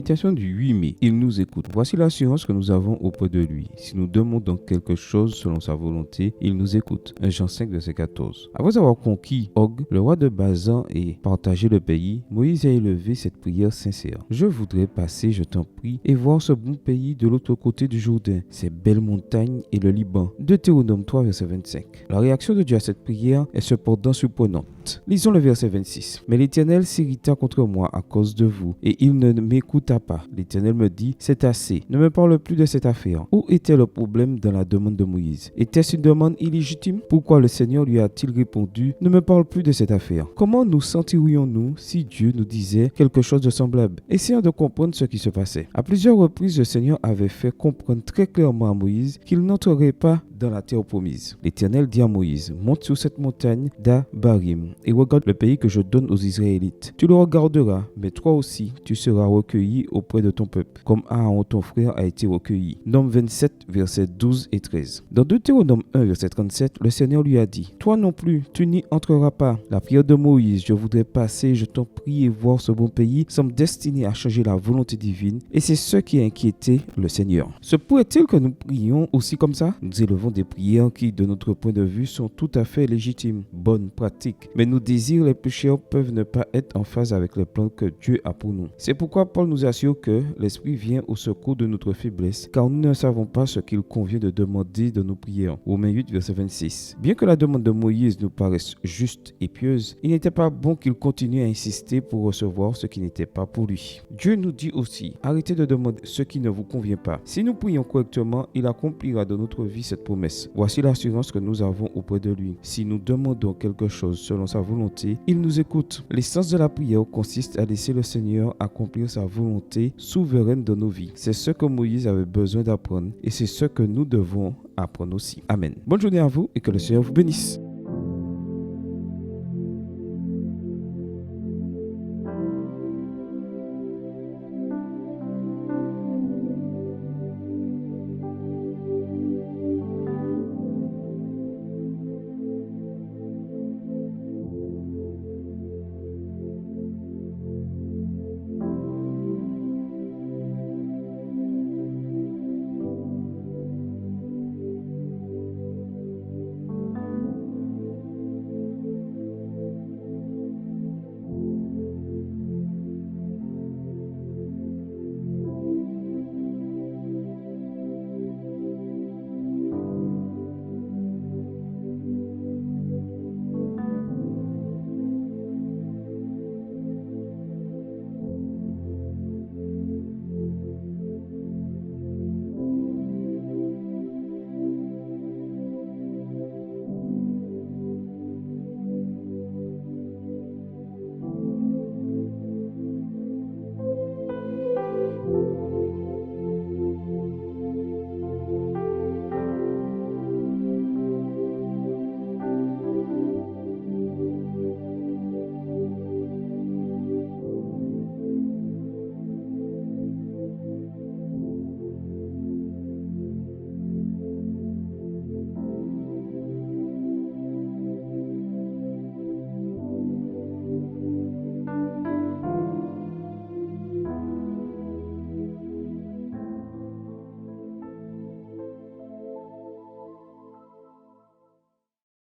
Méditation du 8 mai. Il nous écoute. Voici l'assurance que nous avons auprès de lui. Si nous demandons quelque chose selon sa volonté, il nous écoute. 1 Jean 5, verset 14. Après avoir conquis Og, le roi de Basan, et partagé le pays, Moïse a élevé cette prière sincère. Je voudrais passer, je t'en prie, et voir ce bon pays de l'autre côté du Jourdain, ces belles montagnes et le Liban. Deutéronome 3, verset 25. La réaction de Dieu à cette prière est cependant surprenante. Lisons le verset 26. Mais l'Éternel s'irrita contre moi à cause de vous, et il ne m'écouta pas. L'Éternel me dit, c'est assez, ne me parle plus de cette affaire. Où était le problème dans la demande de Moïse? Était-ce une demande illégitime? Pourquoi le Seigneur lui a-t-il répondu, ne me parle plus de cette affaire? Comment nous sentirions-nous si Dieu nous disait quelque chose de semblable? Essayons de comprendre ce qui se passait. À plusieurs reprises, le Seigneur avait fait comprendre très clairement à Moïse qu'il n'entrerait pas dans la terre promise. L'Éternel dit à Moïse, monte sur cette montagne d'Abarim et regarde le pays que je donne aux Israélites. Tu le regarderas, mais toi aussi, tu seras recueilli auprès de ton peuple, comme Aaron ton frère a été recueilli. Nombre 27, versets 12 et 13. Dans Deutéronome 1, verset 37, le Seigneur lui a dit, toi non plus, tu n'y entreras pas. La prière de Moïse, je voudrais passer, je t'en prie, et voir ce bon pays, semble destinée à changer la volonté divine, et c'est ce qui a inquiété le Seigneur. Se pourrait-il que nous prions aussi comme ça? Nous élevons des prières qui, de notre point de vue, sont tout à fait légitimes, bonnes, pratiques, mais nos désirs les plus chers peuvent ne pas être en phase avec le plan que Dieu a pour nous. C'est pourquoi Paul nous assure que l'Esprit vient au secours de notre faiblesse, car nous ne savons pas ce qu'il convient de demander dans nos prières. Romains 8, verset 26. Bien que la demande de Moïse nous paraisse juste et pieuse, il n'était pas bon qu'il continue à insister pour recevoir ce qui n'était pas pour lui. Dieu nous dit aussi, arrêtez de demander ce qui ne vous convient pas. Si nous prions correctement, il accomplira dans notre vie cette promesse. Voici l'assurance que nous avons auprès de lui. Si nous demandons quelque chose selon sa volonté, il nous écoute. L'essence de la prière consiste à laisser le Seigneur accomplir sa volonté souveraine dans nos vies. C'est ce que Moïse avait besoin d'apprendre et c'est ce que nous devons apprendre aussi. Amen. Bonne journée à vous et que le Seigneur vous bénisse.